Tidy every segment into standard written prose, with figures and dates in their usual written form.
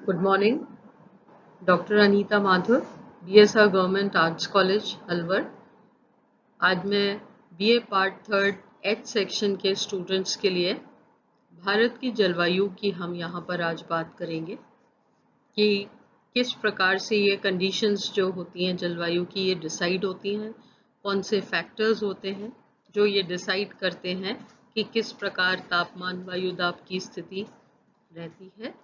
Good morning. Doctor Anita Mathur, BSR government arts college Alwar. आज मैं BA part third H section के students के लिए भारत की जलवायु की हम यहाँ पर आज बात करेंगे कि किस प्रकार से ये कंडीशंस जो होती हैं जलवायु की ये डिसाइड होती हैं, कौन से फैक्टर्स होते हैं जो ये डिसाइड करते हैं कि किस प्रकार तापमान वायुदाब की स्थिति रहती है।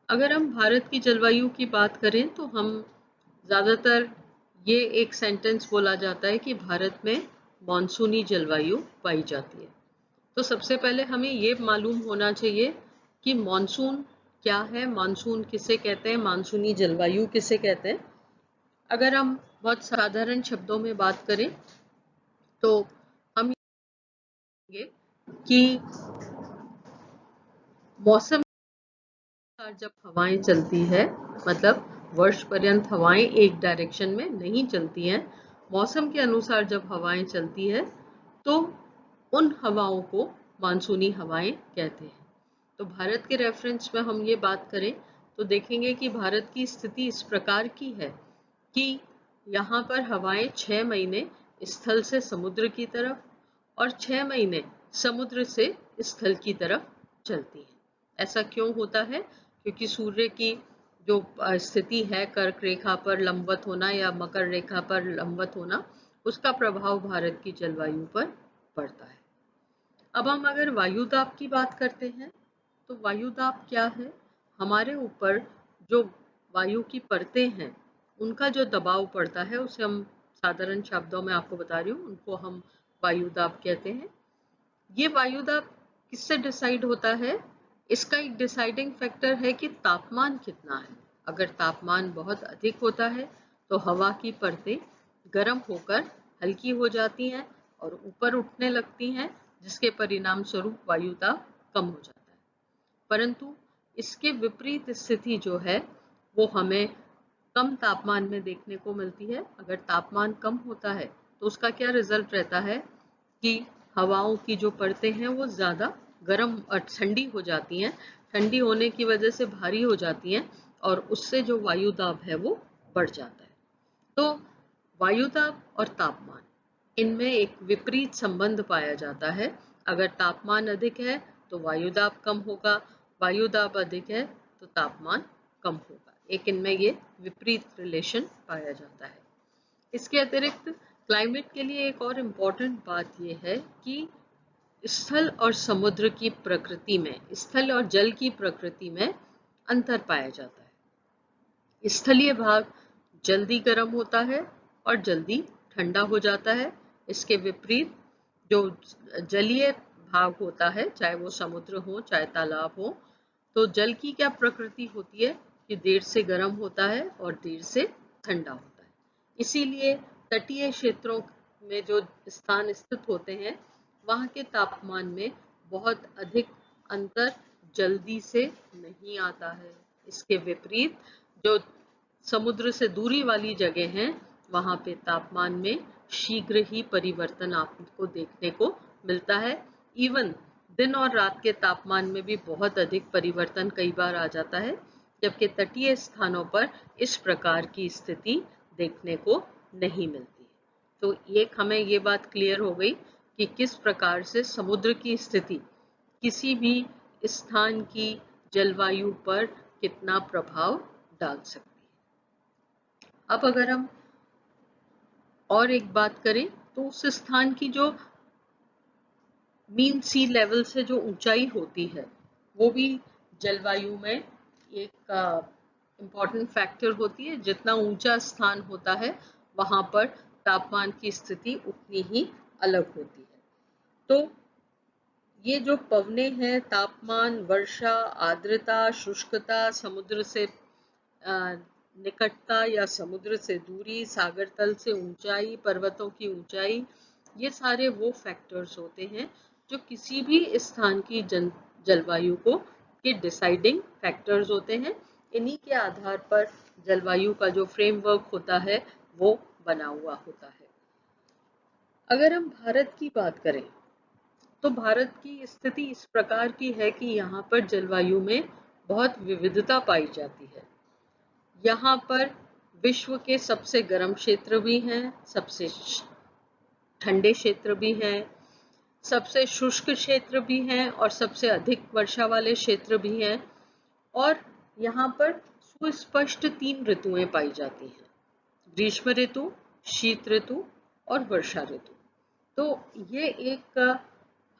अगर हम भारत की जलवायु की बात करें तो हम ज़्यादातर ये एक सेंटेंस बोला जाता है कि भारत में मॉनसूनी जलवायु पाई जाती है। तो सबसे पहले हमें ये मालूम होना चाहिए कि मॉनसून क्या है, मानसून किसे कहते हैं, मानसूनी जलवायु किसे कहते हैं। अगर हम बहुत साधारण शब्दों में बात करें तो हम ये कि मौसम जब हवाएं चलती है, मतलब वर्ष पर्यंत हवाएं एक डायरेक्शन में नहीं चलती हैं, मौसम के अनुसार जब हवाएं चलती है तो उन हवाओं को मानसूनी हवाएं कहते हैं। तो भारत के रेफरेंस में हम ये बात करें तो देखेंगे कि भारत की स्थिति इस प्रकार की है कि यहाँ पर हवाएं 6 महीने स्थल से समुद्र की तरफ और 6 महीने समुद्र से स्थल की तरफ चलती हैं। ऐसा क्यों होता है? क्योंकि सूर्य की जो स्थिति है कर्क रेखा पर लंबवत होना या मकर रेखा पर लंबवत होना, उसका प्रभाव भारत की जलवायु पर पड़ता है। अब हम अगर वायुदाब की बात करते हैं तो वायुदाब क्या है? हमारे ऊपर जो वायु की परतें हैं उनका जो दबाव पड़ता है उसे हम साधारण शब्दों में आपको बता रही हूँ, उनको हम वायुदाब कहते हैं। ये वायुदाब किससे डिसाइड होता है? इसका एक डिसाइडिंग फैक्टर है कि तापमान कितना है। अगर तापमान बहुत अधिक होता है तो हवा की परतें गर्म होकर हल्की हो जाती हैं और ऊपर उठने लगती हैं, जिसके परिणाम स्वरूप वायुदाब कम हो जाता है। परंतु इसके विपरीत स्थिति जो है वो हमें कम तापमान में देखने को मिलती है। अगर तापमान कम होता है तो उसका क्या रिजल्ट रहता है कि हवाओं की जो परतें हैं वो ज़्यादा गर्म और ठंडी हो जाती हैं, ठंडी होने की वजह से भारी हो जाती हैं और उससे जो वायुदाब है वो बढ़ जाता है। तो वायुदाब और तापमान, इनमें एक विपरीत संबंध पाया जाता है। अगर तापमान अधिक है तो वायुदाब कम होगा, वायुदाब अधिक है तो तापमान कम होगा। एक इनमें ये विपरीत रिलेशन पाया जाता है। इसके अतिरिक्त क्लाइमेट के लिए एक और इम्पॉर्टेंट बात यह है कि स्थल और समुद्र की प्रकृति में, स्थल और जल की प्रकृति में अंतर पाया जाता है। स्थलीय भाग जल्दी गर्म होता है और जल्दी ठंडा हो जाता है। इसके विपरीत जो जलीय भाग होता है, चाहे वो समुद्र हो चाहे तालाब हो, तो जल की क्या प्रकृति होती है कि देर से गर्म होता है और देर से ठंडा होता है। इसीलिए तटीय क्षेत्रों में जो स्थान स्थित होते हैं वहाँ के तापमान में बहुत अधिक अंतर जल्दी से नहीं आता है। इसके विपरीत जो समुद्र से दूरी वाली जगह हैं वहाँ पे तापमान में शीघ्र ही परिवर्तन आपको देखने को मिलता है। इवन दिन और रात के तापमान में भी बहुत अधिक परिवर्तन कई बार आ जाता है, जबकि तटीय स्थानों पर इस प्रकार की स्थिति देखने को नहीं मिलती। तो एक हमें ये बात क्लियर हो गई कि किस प्रकार से समुद्र की स्थिति किसी भी स्थान की जलवायु पर कितना प्रभाव डाल सकती है। अब अगर हम और एक बात करें तो उस स्थान की जो मीन सी लेवल से जो ऊंचाई होती है वो भी जलवायु में एक इम्पॉर्टेंट फैक्टर होती है। जितना ऊंचा स्थान होता है वहाँ पर तापमान की स्थिति उतनी ही अलग होती है। तो ये जो पवने हैं, तापमान, वर्षा, आर्द्रता, शुष्कता, समुद्र से निकटता या समुद्र से दूरी, सागर तल से ऊंचाई, पर्वतों की ऊंचाई, ये सारे वो फैक्टर्स होते हैं जो किसी भी स्थान की जलवायु को के डिसाइडिंग फैक्टर्स होते हैं। इन्हीं के आधार पर जलवायु का जो फ्रेमवर्क होता है वो बना हुआ होता है। अगर हम भारत की बात करें तो भारत की स्थिति इस प्रकार की है कि यहाँ पर जलवायु में बहुत विविधता पाई जाती है। यहाँ पर विश्व के सबसे गर्म क्षेत्र भी हैं, सबसे ठंडे क्षेत्र भी हैं, सबसे शुष्क क्षेत्र भी हैं और सबसे अधिक वर्षा वाले क्षेत्र भी हैं। और यहाँ पर सुस्पष्ट 3 ऋतुएं पाई जाती हैं, ग्रीष्म ऋतु, शीत ऋतु और वर्षा ऋतु। तो ये एक,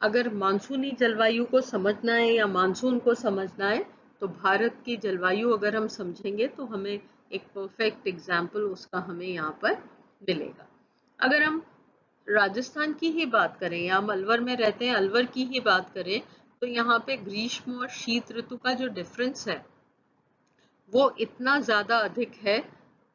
अगर मानसूनी जलवायु को समझना है या मानसून को समझना है तो भारत की जलवायु अगर हम समझेंगे तो हमें एक परफेक्ट एग्जाम्पल उसका हमें यहाँ पर मिलेगा। अगर हम राजस्थान की ही बात करें या हम अलवर में रहते हैं, अलवर की ही बात करें, तो यहाँ पे ग्रीष्म और शीत ऋतु का जो डिफरेंस है वो इतना ज़्यादा अधिक है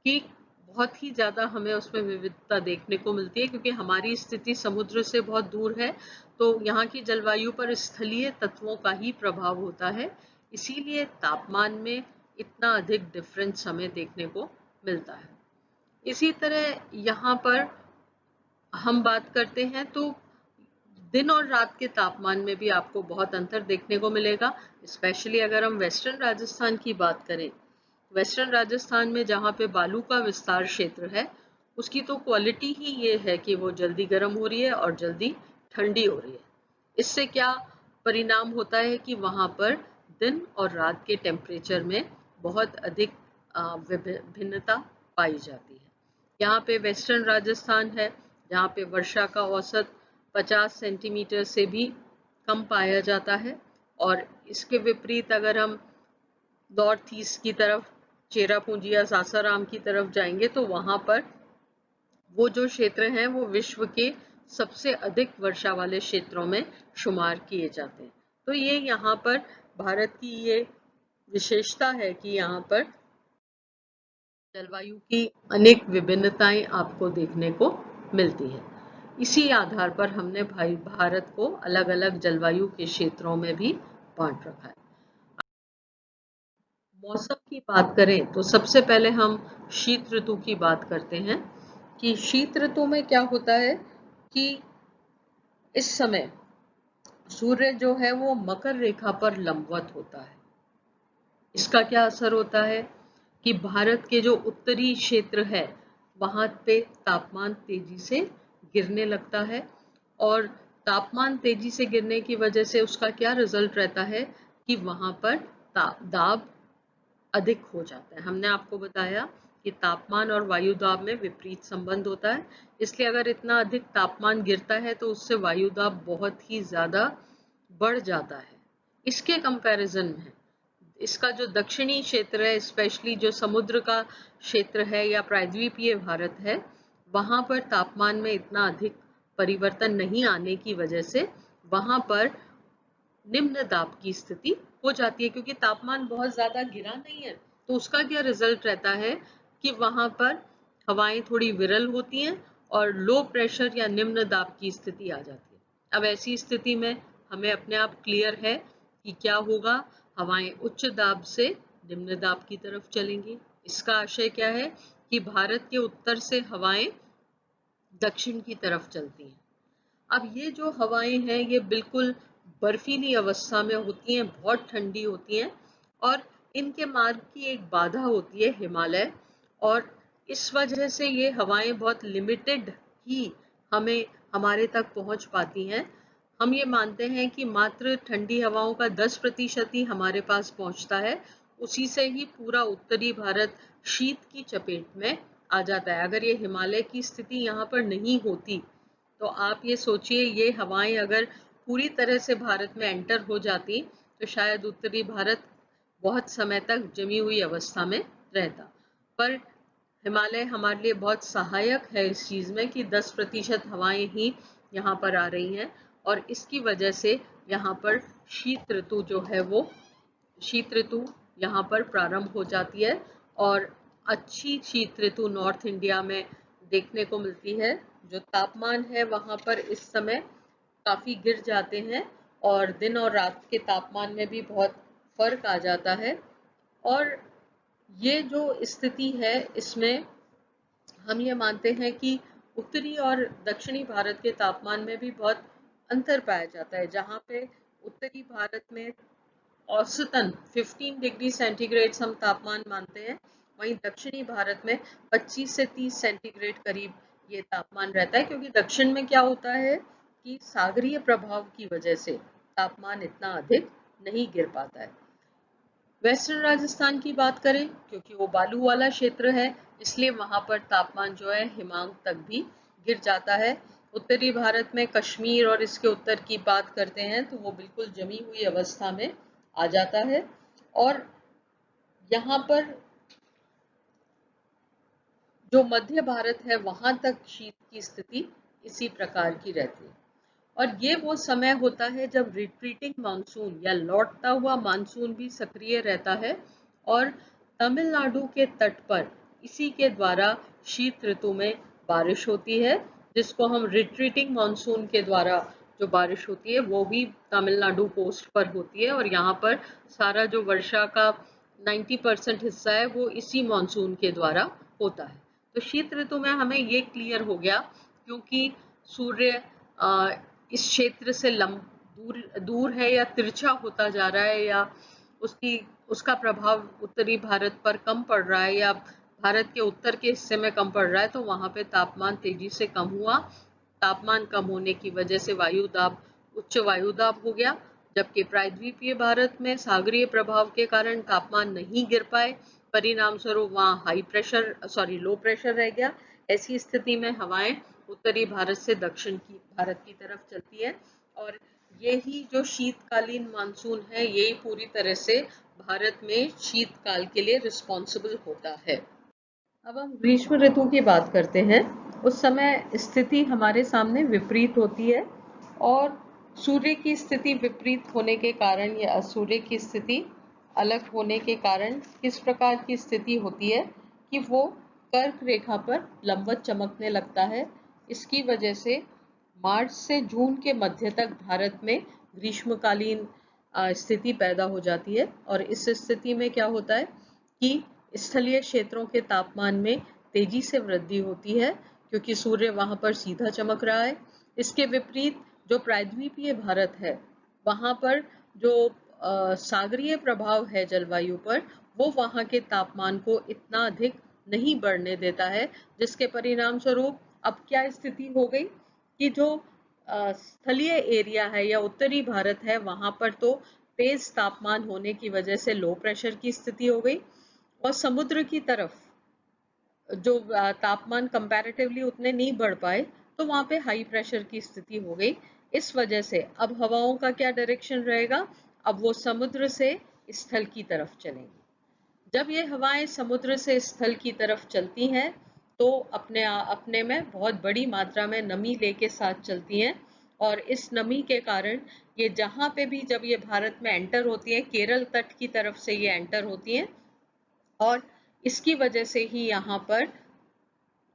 कि बहुत ही ज़्यादा हमें उसमें विविधता देखने को मिलती है, क्योंकि हमारी स्थिति समुद्र से बहुत दूर है, तो यहाँ की जलवायु पर स्थलीय तत्वों का ही प्रभाव होता है, इसीलिए तापमान में इतना अधिक डिफरेंस हमें देखने को मिलता है। इसी तरह यहाँ पर हम बात करते हैं तो दिन और रात के तापमान में भी आपको बहुत अंतर देखने को मिलेगा। स्पेशली अगर हम वेस्टर्न राजस्थान की बात करें, वेस्टर्न राजस्थान में जहाँ पे बालू का विस्तार क्षेत्र है, उसकी तो क्वालिटी ही ये है कि वो जल्दी गर्म हो रही है और जल्दी ठंडी हो रही है। इससे क्या परिणाम होता है कि वहाँ पर दिन और रात के टेम्परेचर में बहुत अधिक भिन्नता पाई जाती है। यहाँ पे वेस्टर्न राजस्थान है जहाँ पे वर्षा का औसत 50 सेंटीमीटर से भी कम पाया जाता है, और इसके विपरीत अगर हम नॉर्थ ईस्ट की तरफ चेरापूंजी या सासाराम की तरफ जाएंगे तो वहाँ पर वो जो क्षेत्र हैं वो विश्व के सबसे अधिक वर्षा वाले क्षेत्रों में शुमार किए जाते हैं। तो ये यहाँ पर भारत की ये विशेषता है कि यहाँ पर जलवायु की अनेक विभिन्नताएं आपको देखने को मिलती है। इसी आधार पर हमने भारत को अलग अलग जलवायु के क्षेत्रों में भी बांट रखा है। मौसम की बात करें तो सबसे पहले हम शीत ऋतु की बात करते हैं कि शीत ऋतु में क्या होता है कि इस समय सूर्य जो है वो मकर रेखा पर लंबवत होता है। इसका क्या असर होता है कि भारत के जो उत्तरी क्षेत्र है वहां पे तापमान तेजी से गिरने लगता है, और तापमान तेजी से गिरने की वजह से उसका क्या रिजल्ट रहता है कि वहां पर दाब अधिक हो जाता है। हमने आपको बताया कि तापमान और वायु दाब में विपरीत संबंध होता है, इसलिए अगर इतना अधिक तापमान गिरता है तो उससे वायु दाब बहुत ही ज्यादा बढ़ जाता है। इसके कंपैरिजन में इसका जो दक्षिणी क्षेत्र है, स्पेशली जो समुद्र का क्षेत्र है या प्रायद्वीपीय भारत है, वहां पर तापमान में इतना अधिक परिवर्तन नहीं आने की वजह से वहां पर निम्न दाब की स्थिति हो जाती है, क्योंकि तापमान बहुत ज्यादा गिरा नहीं है। तो उसका क्या रिजल्ट रहता है कि वहां पर हवाएं थोड़ी विरल होती हैं और लो प्रेशर या निम्न दाब की स्थिति आ जाती है। अब ऐसी स्थिति में हमें अपने आप क्लियर है कि क्या होगा, हवाएं उच्च दाब से निम्न दाब की तरफ चलेंगी। इसका आशय क्या है कि भारत के उत्तर से हवाएं दक्षिण की तरफ चलती हैं। अब ये जो हवाएं हैं ये बिल्कुल बर्फीली अवस्था में होती हैं, बहुत ठंडी होती हैं, और इनके मार्ग की एक बाधा होती है हिमालय, और इस वजह से ये हवाएं बहुत लिमिटेड ही हमें हमारे तक पहुंच पाती हैं। हम ये मानते हैं कि मात्र ठंडी हवाओं का 10% ही हमारे पास पहुंचता है, उसी से ही पूरा उत्तरी भारत शीत की चपेट में आ जाता है। अगर ये हिमालय की स्थिति यहाँ पर नहीं होती तो आप ये सोचिए, ये हवाएं अगर पूरी तरह से भारत में एंटर हो जाती तो शायद उत्तरी भारत बहुत समय तक जमी हुई अवस्था में रहता। पर हिमालय हमारे लिए बहुत सहायक है इस चीज में कि 10% हवाएं ही यहाँ पर आ रही हैं, और इसकी वजह से यहाँ पर शीत ऋतु जो है वो शीत ऋतु यहाँ पर प्रारंभ हो जाती है, और अच्छी शीत ऋतु नॉर्थ इंडिया में देखने को मिलती है। जो तापमान है वहाँ पर इस समय काफी गिर जाते हैं, और दिन और रात के तापमान में भी बहुत फर्क आ जाता है। और ये जो स्थिति है इसमें हम ये मानते हैं कि उत्तरी और दक्षिणी भारत के तापमान में भी बहुत अंतर पाया जाता है। जहाँ पे उत्तरी भारत में औसतन 15 डिग्री सेंटीग्रेड हम तापमान मानते हैं, वहीं दक्षिणी भारत में 25 से 30 सेंटीग्रेड करीब ये तापमान रहता है, क्योंकि दक्षिण में क्या होता है कि सागरीय प्रभाव की वजह से तापमान इतना अधिक नहीं गिर पाता है। वेस्टर्न राजस्थान की बात करें, क्योंकि वो बालू वाला क्षेत्र है, इसलिए वहां पर तापमान जो है हिमांक तक भी गिर जाता है। उत्तरी भारत में कश्मीर और इसके उत्तर की बात करते हैं तो वो बिल्कुल जमी हुई अवस्था में आ जाता है, और यहाँ पर जो मध्य भारत है वहां तक शीत की स्थिति इसी प्रकार की रहती है। और ये वो समय होता है जब रिट्रीटिंग मानसून या लौटता हुआ मानसून भी सक्रिय रहता है, और तमिलनाडु के तट पर इसी के द्वारा शीत ऋतु में बारिश होती है, जिसको हम रिट्रीटिंग मानसून के द्वारा जो बारिश होती है वो भी तमिलनाडु कोस्ट पर होती है, और यहाँ पर सारा जो वर्षा का 90% हिस्सा है वो इसी मानसून के द्वारा होता है। तो शीत ऋतु में हमें ये क्लियर हो गया, क्योंकि सूर्य इस क्षेत्र से दूर है या तिरछा होता जा रहा है, या उसका प्रभाव उत्तरी भारत पर कम पड़ रहा है, या भारत के उत्तर के हिस्से में कम पड़ रहा है, तो वहां पे तापमान तेजी से कम हुआ। तापमान कम होने की वजह से उच्च वायुदाब हो गया, जबकि प्रायद्वीपीय भारत में सागरीय प्रभाव के कारण तापमान नहीं गिर पाए, परिणाम स्वरूप वहाँ लो प्रेशर रह गया। ऐसी स्थिति में हवाएं उत्तरी भारत से दक्षिण की भारत की तरफ चलती है, और यही जो शीतकालीन मानसून है यही पूरी तरह से भारत में शीतकाल के लिए रिस्पॉन्सिबल होता है। अब हम ग्रीष्म ऋतु की बात करते हैं। उस समय स्थिति हमारे सामने विपरीत होती है, और सूर्य की स्थिति विपरीत होने के कारण या सूर्य की स्थिति अलग होने के कारण किस प्रकार की स्थिति होती है कि वो कर्क रेखा पर लंबवत चमकने लगता है। इसकी वजह से मार्च से जून के मध्य तक भारत में ग्रीष्मकालीन स्थिति पैदा हो जाती है, और इस स्थिति में क्या होता है कि स्थलीय क्षेत्रों के तापमान में तेजी से वृद्धि होती है, क्योंकि सूर्य वहां पर सीधा चमक रहा है। इसके विपरीत जो प्रायद्वीपीय भारत है वहां पर जो सागरीय प्रभाव है जलवायु पर, वो वहां के तापमान को इतना अधिक नहीं बढ़ने देता है, जिसके परिणाम स्वरूप अब क्या स्थिति हो गई कि जो स्थलीय एरिया है या उत्तरी भारत है वहां पर तो तेज तापमान होने की वजह से लो प्रेशर की स्थिति हो गई, और समुद्र की तरफ जो तापमान कंपैरेटिवली उतने नहीं बढ़ पाए, तो वहां पे हाई प्रेशर की स्थिति हो गई। इस वजह से अब हवाओं का क्या डायरेक्शन रहेगा, अब वो समुद्र से स्थल की तरफ चलेंगी। जब ये हवाएं समुद्र से स्थल की तरफ चलती हैं तो अपने में बहुत बड़ी मात्रा में नमी लेके साथ चलती हैं, और इस नमी के कारण ये जहां पे भी जब ये भारत में एंटर होती है, केरल तट की तरफ से ये एंटर होती हैं, और इसकी वजह से ही यहाँ पर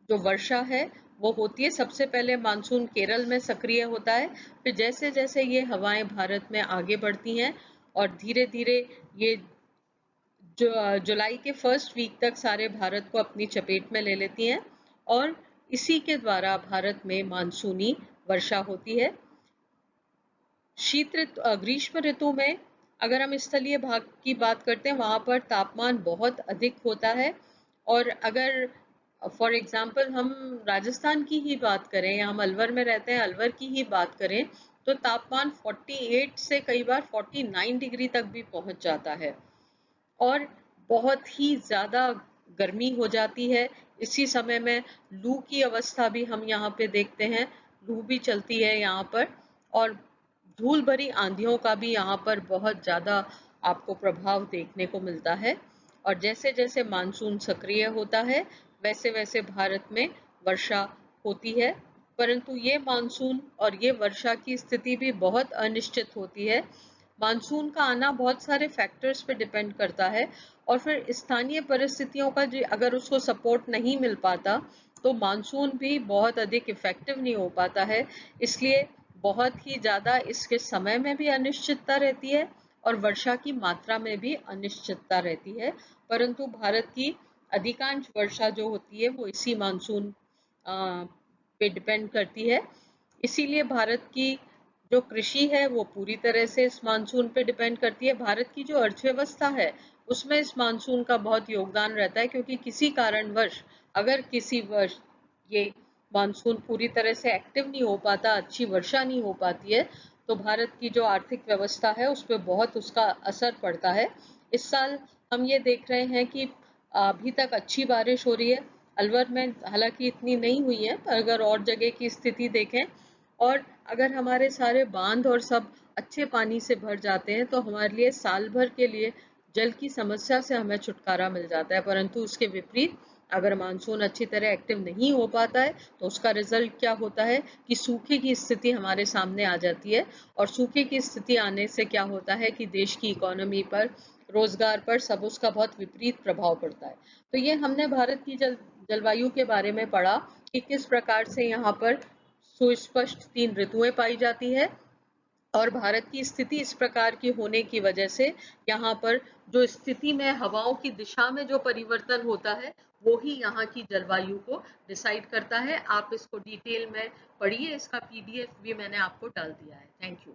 जो वर्षा है वो होती है। सबसे पहले मानसून केरल में सक्रिय होता है, फिर जैसे जैसे ये हवाएं भारत में आगे बढ़ती हैं और धीरे धीरे ये जुलाई के फर्स्ट वीक तक सारे भारत को अपनी चपेट में ले लेती हैं, और इसी के द्वारा भारत में मानसूनी वर्षा होती है। ग्रीष्म ऋतु में अगर हम स्थलीय भाग की बात करते हैं वहां पर तापमान बहुत अधिक होता है, और अगर फॉर एग्जाम्पल हम राजस्थान की ही बात करें या हम अलवर में रहते हैं अलवर की ही बात करें, तो तापमान 48 से कई बार 49 डिग्री तक भी पहुंच जाता है, और बहुत ही ज्यादा गर्मी हो जाती है। इसी समय में लू की अवस्था भी हम यहाँ पे देखते हैं, लू भी चलती है यहाँ पर, और धूल भरी आंधियों का भी यहाँ पर बहुत ज्यादा आपको प्रभाव देखने को मिलता है। और जैसे जैसे मानसून सक्रिय होता है वैसे वैसे भारत में वर्षा होती है, परंतु ये मानसून और ये वर्षा की स्थिति भी बहुत अनिश्चित होती है। मानसून का आना बहुत सारे फैक्टर्स पे डिपेंड करता है, और फिर स्थानीय परिस्थितियों का अगर उसको सपोर्ट नहीं मिल पाता तो मानसून भी बहुत अधिक इफेक्टिव नहीं हो पाता है। इसलिए बहुत ही ज्यादा इसके समय में भी अनिश्चितता रहती है और वर्षा की मात्रा में भी अनिश्चितता रहती है, परंतु भारत की अधिकांश वर्षा जो होती है वो इसी मानसून पे डिपेंड करती है। इसीलिए भारत की जो कृषि है वो पूरी तरह से इस मानसून पे डिपेंड करती है। भारत की जो अर्थव्यवस्था है उसमें इस मानसून का बहुत योगदान रहता है, क्योंकि किसी कारणवश अगर किसी वर्ष ये मानसून पूरी तरह से एक्टिव नहीं हो पाता, अच्छी वर्षा नहीं हो पाती है, तो भारत की जो आर्थिक व्यवस्था है उस पर बहुत उसका असर पड़ता है। इस साल हम ये देख रहे हैं कि अभी तक अच्छी बारिश हो रही है। अलवर में हालांकि इतनी नहीं हुई है, पर अगर और जगह की स्थिति देखें और अगर हमारे सारे बांध और सब अच्छे पानी से भर जाते हैं तो हमारे लिए साल भर के लिए जल की समस्या से हमें छुटकारा मिल जाता है। परंतु उसके विपरीत अगर मानसून अच्छी तरह एक्टिव नहीं हो पाता है तो उसका रिजल्ट क्या होता है कि सूखे की स्थिति हमारे सामने आ जाती है। और सूखे की स्थिति आने से क्या होता है कि देश की इकोनॉमी पर, रोजगार पर, सब उसका बहुत विपरीत प्रभाव पड़ता है। तो ये हमने भारत की जलवायु के बारे में पढ़ा कि किस प्रकार से यहाँ पर सुस्पष्ट 3 ऋतुएं पाई जाती है, और भारत की स्थिति इस प्रकार की होने की वजह से यहाँ पर जो स्थिति में हवाओं की दिशा में जो परिवर्तन होता है वो ही यहाँ की जलवायु को डिसाइड करता है। आप इसको डिटेल में पढ़िए, इसका PDF भी मैंने आपको डाल दिया है। Thank you.